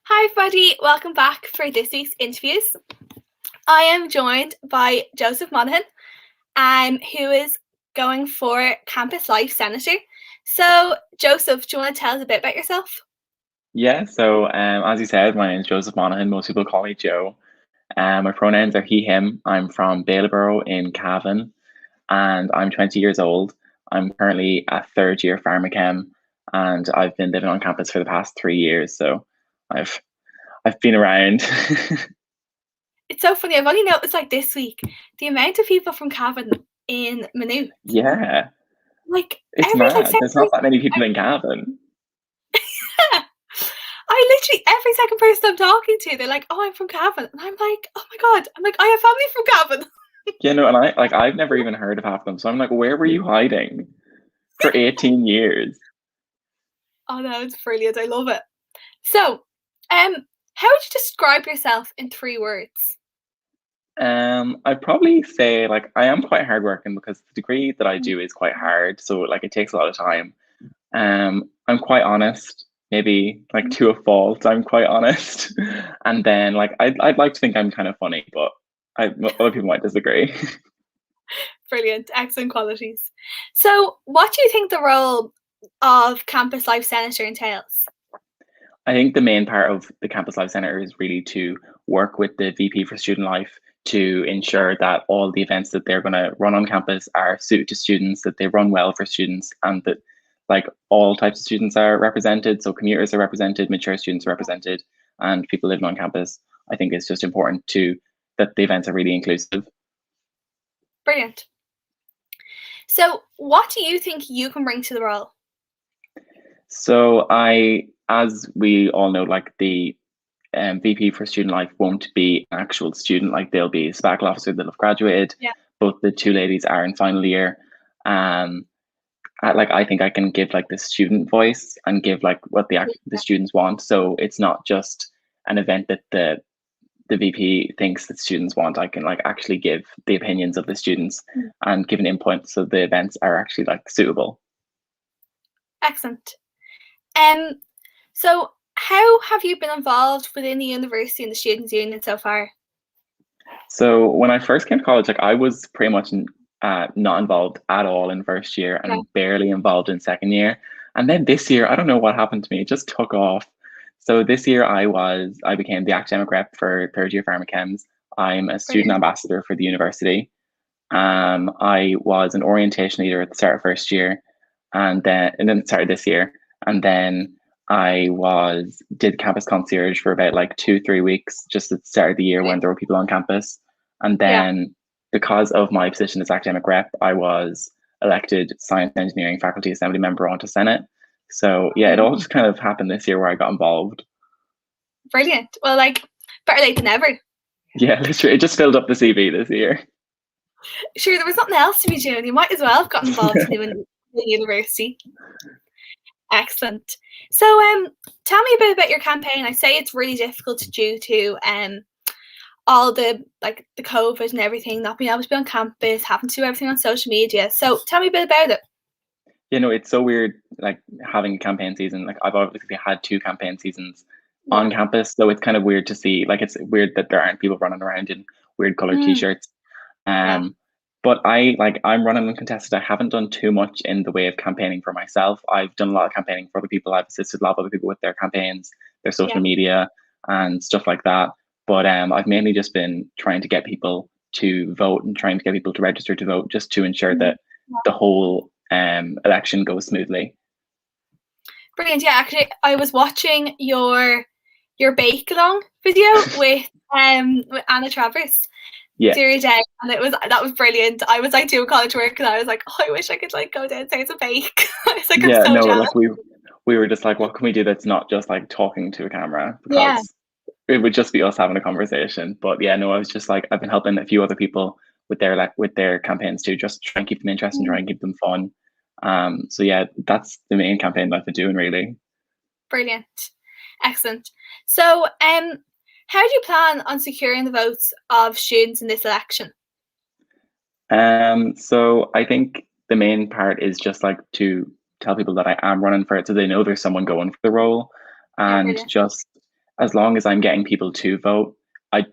Hi everybody, welcome back for this week's interviews. I am joined by Joseph Monahan, who is going for Campus Life Senator. So, Joseph, do you want to tell us a bit about yourself? Yeah, so as you said, my name is Joseph Monahan. Most people call me Joe. My pronouns are he, him. I'm from Bailborough in Cavan, and I'm 20 years old. I'm currently a third year pharmachem, and I've been living on campus for the past 3 years. So I've I've been around. It's so funny, I've only noticed this week the amount of people from Cavan in Maynooth. Yeah, Like it's every mad. second There's not person. that many people in Cavan. I literally every second person I'm talking to, they're like, "Oh, I'm from Cavan," and I'm like, "Oh my god!" I'm like, "I have family from Cavan." And I've never even heard of half of them. So I'm like, where were you hiding for 18 years? Oh no, it's brilliant. I love it. So, how would you describe yourself in 3 words? I'd probably say I am quite hardworking because the degree that I Mm. do is quite hard, so it takes a lot of time. I'm quite honest, maybe to a fault. I'm quite honest, and then I'd like to think I'm kind of funny, but other people might disagree. Brilliant, excellent qualities. So, what do you think the role of Campus Life Senator entails? I think the main part of the Campus Life Centre is really to work with the VP for Student Life to ensure that all the events that they're going to run on campus are suited to students, that they run well for students, and that all types of students are represented. So commuters are represented, mature students are represented, and people living on campus. I think it's just important that the events are really inclusive. Brilliant. So, what do you think you can bring to the role? So as we all know, the VP for Student Life won't be an actual student. They'll be a SPACL officer that'll have graduated. Yeah. Both the two ladies are in final year. I think I can give the student voice and give what the students want. So it's not just an event that the VP thinks that students want. I can actually give the opinions of the students and give an input so the events are actually suitable. Excellent. Um, so how have you been involved within the university and the Students' Union so far? So when I first came to college, I was pretty much not involved at all in first year Yeah. and barely involved in second year. And then this year, I don't know what happened to me; it just took off. So this year, I became the academic rep for third year pharmachems. I'm a student Brilliant. ambassador for the university. I was an orientation leader at the start of first year, and then started this year, and then did campus concierge for about 2-3 weeks just at the start of the year when there were people on campus, and Yeah. then because of my position as academic rep, I was elected science and engineering faculty assembly member onto Senate. So yeah, it all just kind of happened this year where I got involved. Brilliant. Well, better late than never. Yeah, literally, it just filled up the CV this year. Sure, there was nothing else to be doing. You might as well have gotten involved in the university. Excellent. So, tell me a bit about your campaign. I say it's really difficult due to all the the COVID and everything, not being able to be on campus, having to do everything on social media. So, tell me a bit about it. It's so weird having a campaign season. I've obviously had 2 campaign seasons Yeah. on campus, so it's kind of weird to see. It's weird that there aren't people running around in weird colored t-shirts. Yeah. But I'm running uncontested. I haven't done too much in the way of campaigning for myself. I've done a lot of campaigning for other people. I've assisted a lot of other people with their campaigns, their social Yeah. media, and stuff like that. But I've mainly just been trying to get people to vote and trying to get people to register to vote, just to ensure that the whole election goes smoothly. Brilliant. Yeah, actually, I was watching your bake along video with Anna Travers Yeah, the other day, and that was brilliant. I was doing college work, and I was like, oh, I wish I could go downstairs and bake. I was I'm yeah, so no, jealous. we were just what can we do that's not just talking to a camera, Yeah. because it would just be us having a conversation. But yeah, no, I was just I've been helping a few other people with their campaigns too, just try and keep them interesting, try and keep them fun. So yeah, that's the main campaign that I've been doing really. Brilliant. Excellent. So, how do you plan on securing the votes of students in this election? So I think the main part is just to tell people that I am running for it, so they know there's someone going for the role, Yeah, and brilliant. just as long as I'm getting people to vote, I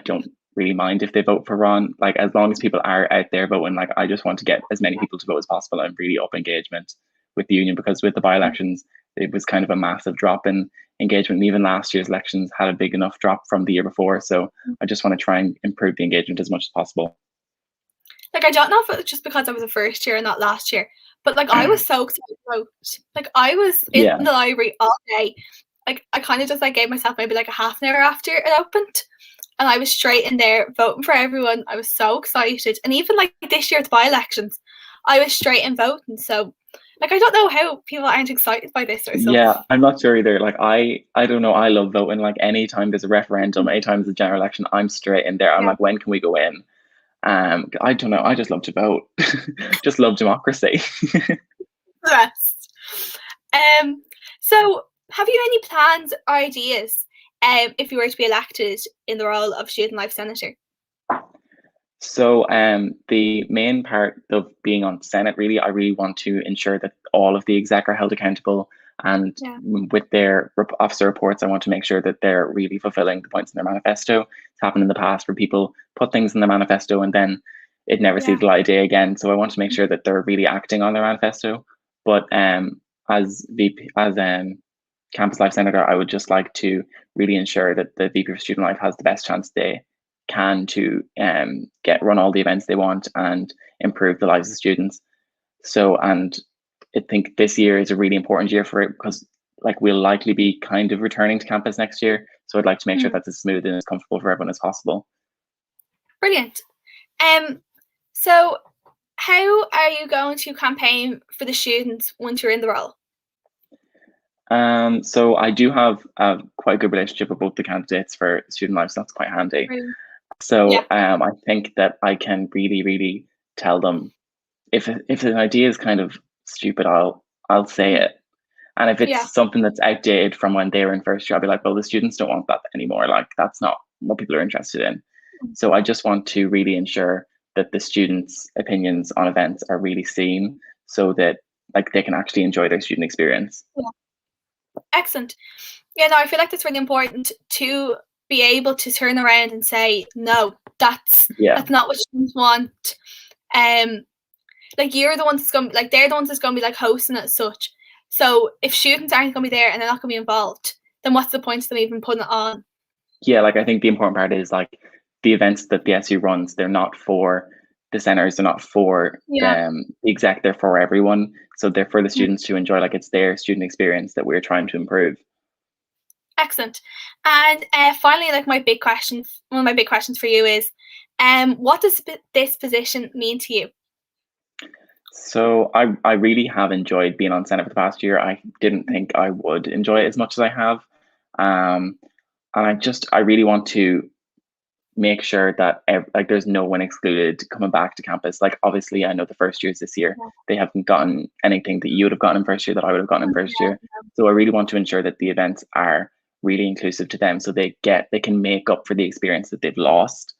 don't really mind if they vote for Ron. Like, as long as people are out there voting, like, I just want to get as many people to vote as possible. I'm really up engagement with the union, because with the by-elections, it was kind of a massive drop in engagement. And even last year's elections had a big enough drop from the year before. So I just want to try and improve the engagement as much as possible. Like, I don't know if it was just because I was a first year and not last year, but like I was so excited to vote. Like, I was in the library all day. Like, I kind of just like gave myself maybe like a half an hour after it opened, and I was straight in there voting for everyone. I was so excited. And even like this year's by-elections, I was straight in voting. So like, I don't know how people aren't excited by this or something. Yeah, I'm not sure either. Like, I don't know. I love voting. Like, anytime there's a referendum, anytime there's a general election, I'm straight in there. I'm like, when can we go in? I don't know. I just love to vote. Just love democracy. Best. So have you any plans or ideas if you were to be elected in the role of Student Life Senator? So the main part of being on Senate, really, I really want to ensure that all of the exec are held accountable, and with their officer reports, I want to make sure that they're really fulfilling the points in their manifesto. It's happened in the past where people put things in their manifesto and then it never sees the light of day again. So I want to make sure that they're really acting on their manifesto. But as Campus Life Senator, I would just like to really ensure that the VP for Student Life has the best chance they can to run all the events they want and improve the lives of students. So, and I think this year is a really important year for it, because like we'll likely be kind of returning to campus next year. So I'd like to make sure that's as smooth and as comfortable for everyone as possible. Brilliant. So how are you going to campaign for the students once you're in the role? So I do have a quite good relationship with both the candidates for Student Life, so that's quite handy. Brilliant. So I think that I can really, really tell them if an idea is kind of stupid, I'll say it. And if it's something that's outdated from when they were in first year, I'll be like, well, the students don't want that anymore. Like, that's not what people are interested in. So I just want to really ensure that the students' opinions on events are really seen, so that like they can actually enjoy their student experience. Excellent. Yeah, no, I feel like that's really important to be able to turn around and say, no, that's not what students want. Like, you're the ones that's going to, like, they're the ones that's going to be like hosting it as such. So if students aren't going to be there and they're not going to be involved, then what's the point of them even putting it on? Yeah, like, I think the important part is like the events that the SU runs, they're not for the centers, they're not for the exec, they're for everyone. So they're for the students to enjoy. Like, it's their student experience that we're trying to improve. Excellent. And finally, like, one of my big questions for you is, what does this position mean to you? So I really have enjoyed being on Senate for the past year. I didn't think I would enjoy it as much as I have. And I really want to make sure that like there's no one excluded coming back to campus. Like, obviously, I know the first years this year, they haven't gotten anything that you would have gotten in first year that I would have gotten in first year. So I really want to ensure that the events are really inclusive to them, so they can make up for the experience that they've lost.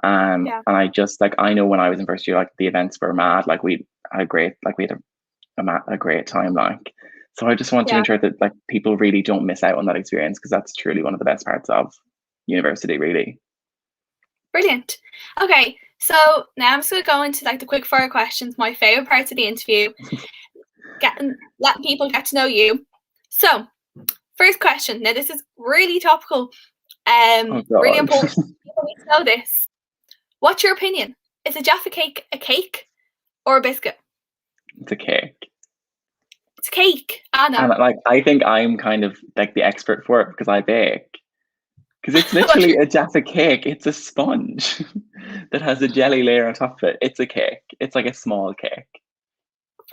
And I just, like, I know when I was in first year, like, the events were mad. Like, we had a great time. Like, so I just want to ensure that like people really don't miss out on that experience, because that's truly one of the best parts of university, really. Brilliant. Okay, so now I'm just going to go into like the quick fire questions, my favorite parts of the interview. Letting people get to know you. So, first question. Now, this is really topical. Really important. People need to know this. What's your opinion? Is a Jaffa cake a cake or a biscuit? It's a cake. It's a cake. I know. And like, I think I'm kind of like the expert for it because I bake. Because it's literally a Jaffa cake. It's a sponge that has a jelly layer on top of it. It's a cake. It's like a small cake.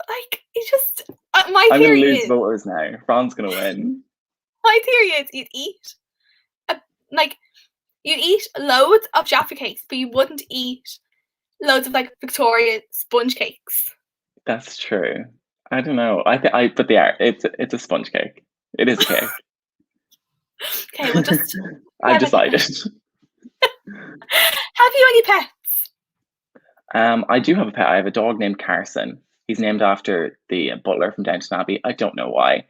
Like, it's just my I'm theory gonna lose is voters now. Fran's gonna win. My theory is you'd eat you'd eat loads of Jaffa cakes, but you wouldn't eat loads of like Victoria sponge cakes. That's true. I don't know. But they are. It's a sponge cake. It is a cake. Okay, well, just I've decided. Have you any pets? I do have a pet. I have a dog named Carson. He's named after the butler from Downton Abbey. I don't know why.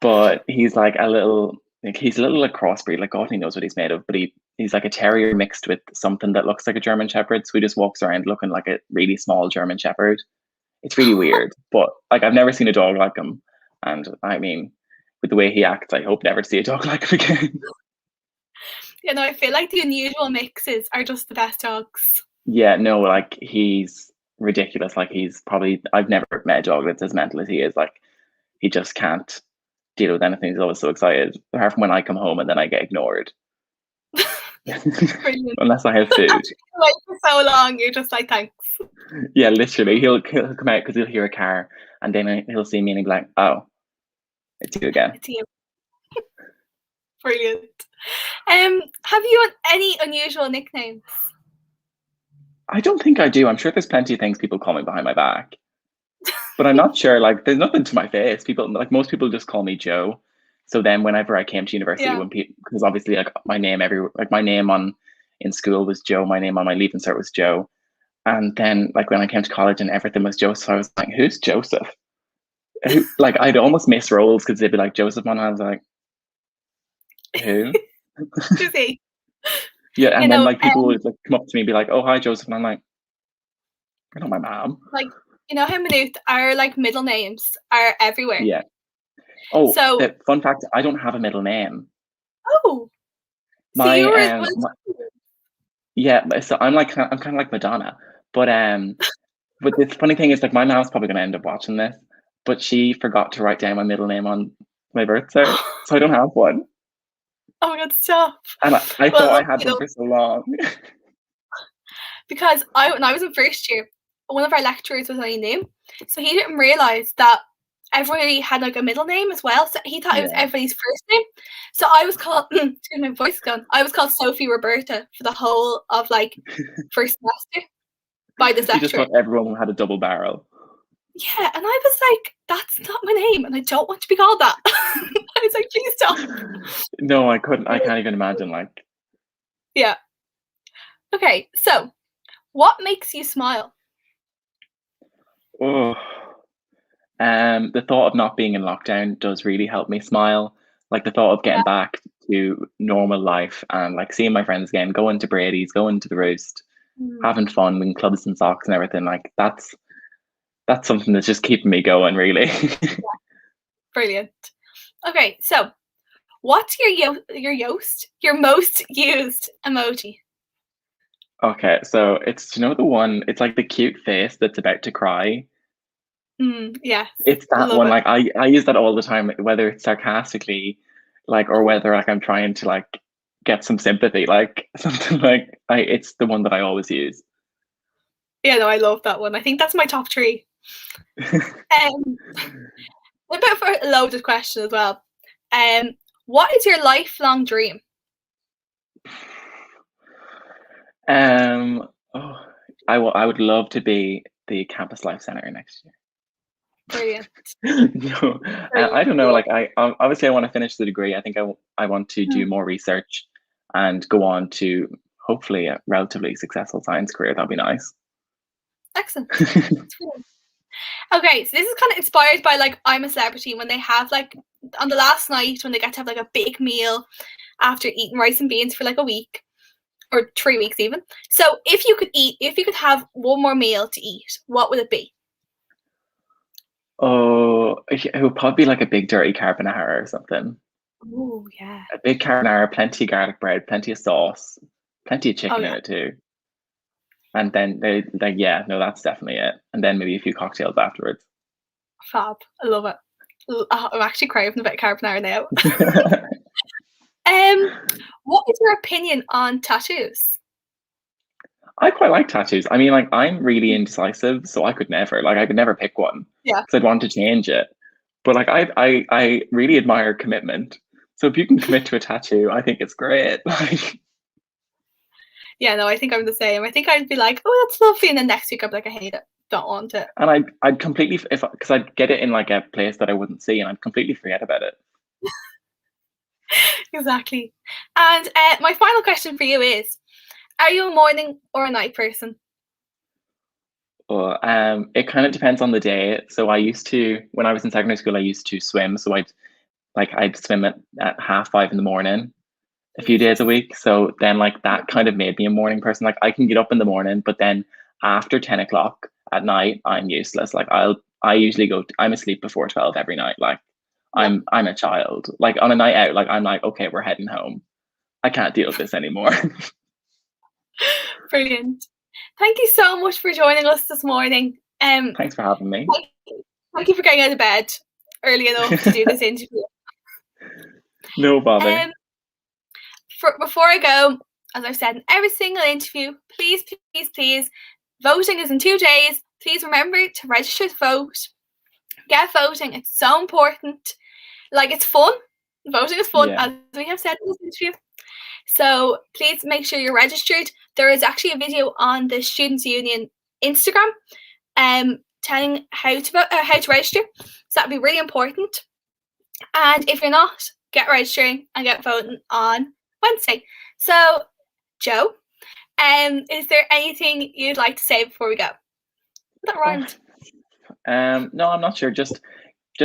But he's like a little like he's a little like crossbreed, like God only knows what he's made of, but he's like a terrier mixed with something that looks like a German Shepherd. So he just walks around looking like a really small German Shepherd. It's really weird, but like I've never seen a dog like him, and I mean, with the way he acts, I hope never to see a dog like him again. You know, I feel like the unusual mixes are just the best dogs. Yeah, no, like he's ridiculous. Like I've never met a dog that's as mental as he is. Like he just can't deal with anything. He's always so excited. Apart from when I come home and then I get ignored. Brilliant. Unless I have food. Wait for so long, you're just like, thanks. Yeah, literally. He'll come out because he'll hear a car and then he'll see me and he'll be like, oh, it's you again. It's you. Brilliant. Have you any unusual nicknames? I don't think I do. I'm sure there's plenty of things people call me behind my back. But I'm not sure, like there's nothing to my face. Most people just call me Joe. So then whenever I came to university, Yeah. because obviously like my name in school was Joe, my name on my leaving cert was Joe. And then like when I came to college and everything was Joe, so I was like, who's Joseph? Like I'd almost miss roles because they'd be like Joseph Monahan. I was like, who? Who's he? Yeah, and then like people would like come up to me and be like, oh hi Joseph, and I'm like, you're not my mom. Like, you know how Minute, our like middle names are everywhere. Yeah. Oh, so the fun fact, I don't have a middle name. Oh. Yeah, so I'm kind of like Madonna, but the funny thing is like my mom's probably gonna end up watching this, but she forgot to write down my middle name on my birth cert, so I don't have one. Oh my God, stop! And I thought I had one for so long. Because when I was in first year, one of our lecturers was only name, so he didn't realize that everybody had like a middle name as well. So he thought it was everybody's first name. So I was called, excuse my voice gone. I was called Sophie Roberta for the whole of like first semester by this lecturer. You just thought everyone had a double barrel. Yeah, and I was like, that's not my name, and I don't want to be called that. I was like, please stop. No, I couldn't. I can't even imagine. Like, yeah. Okay, so what makes you smile? Oh, the thought of not being in lockdown does really help me smile. Like the thought of getting back to normal life and like seeing my friends again, going to Brady's, going to the Roost, having fun in clubs and socks and everything. Like that's something that's just keeping me going, really. Brilliant. Okay, so what's your most used emoji? Okay, so it's the one. It's like the cute face that's about to cry. Yes. It's that one. Like I use that all the time, whether it's sarcastically, like, or whether like I'm trying to like get some sympathy, like something like it's the one that I always use. Yeah, no, I love that one. I think that's my top 3. A bit of a loaded question as well. What is your lifelong dream? I would love to be the Campus Life Centre next year. Brilliant. No, I don't know. Like I obviously I want to finish the degree. I think I want to do more research and go on to hopefully a relatively successful science career. That'd be nice. Excellent. Okay, so this is kind of inspired by like I'm a Celebrity, when they have like on the last night when they get to have like a big meal after eating rice and beans for like a week or 3 weeks even. So if you could have one more meal to eat, what would it be? Oh, it would probably be like a big dirty carbonara or something. Oh yeah. A big carbonara, plenty of garlic bread, plenty of sauce, plenty of chicken in it too. And then that's definitely it. And then maybe a few cocktails afterwards. Fab. I love it. I'm actually craving a bit of carbonara now. What is your opinion on tattoos? I quite like tattoos. I mean, like I'm really indecisive, so I could never pick one. Yeah. Because I'd want to change it. But like I really admire commitment. So if you can commit to a tattoo, I think it's great. Like yeah, no, I think I'm the same. I think I'd be like, oh, that's lovely, and then next week I'd be like, I hate it, don't want it. And I'd completely because I'd get it in like a place that I wouldn't see, and I'd completely forget about it. Exactly. And my final question for you is: are you a morning or a night person? Well, it kind of depends on the day. So I used to, when I was in secondary school, I used to swim. So I'd like I'd swim at 5:30 in the morning a few days a week. So then like that kind of made me a morning person. Like I can get up in the morning, but then after 10 o'clock at night, I'm useless. Like I usually I'm asleep before 12 every night. Like I'm a child. Like on a night out, like I'm like, okay, we're heading home. I can't deal with this anymore. Brilliant. Thank you so much for joining us this morning. Thanks for having me. Thank you for getting out of bed early enough to do this interview. No bother. Before I go, as I've said in every single interview, please, voting is in 2 days. Please remember to register to vote. Get voting. It's so important. Like, it's fun. Voting is fun, as we have said in this interview. So please make sure you're registered. There is actually a video on the Students' Union Instagram telling how to register. So that'd be really important. And if you're not, get registering and get voting on Wednesday. So, Joe, is there anything you'd like to say before we go? That rhymed. No, I'm not sure. Just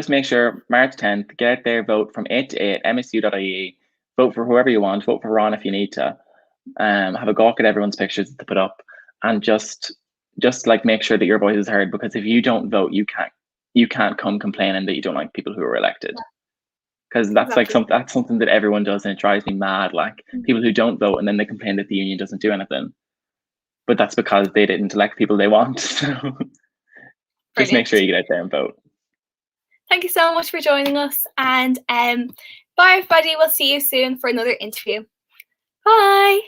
make sure March 10th, get out there, vote from 8 to 8, msu.ie. Vote for whoever you want. Vote for Ron if you need to. Have a gawk at everyone's pictures to put up, and just like make sure that your voice is heard. Because if you don't vote, you can't come complaining that you don't like people who are elected. Because that's that's something that everyone does, and it drives me mad. Like people who don't vote and then they complain that the union doesn't do anything, but that's because they didn't elect people they want. So just make sure you get out there and vote. Thank you so much for joining us, and bye everybody. We'll see you soon for another interview. Bye.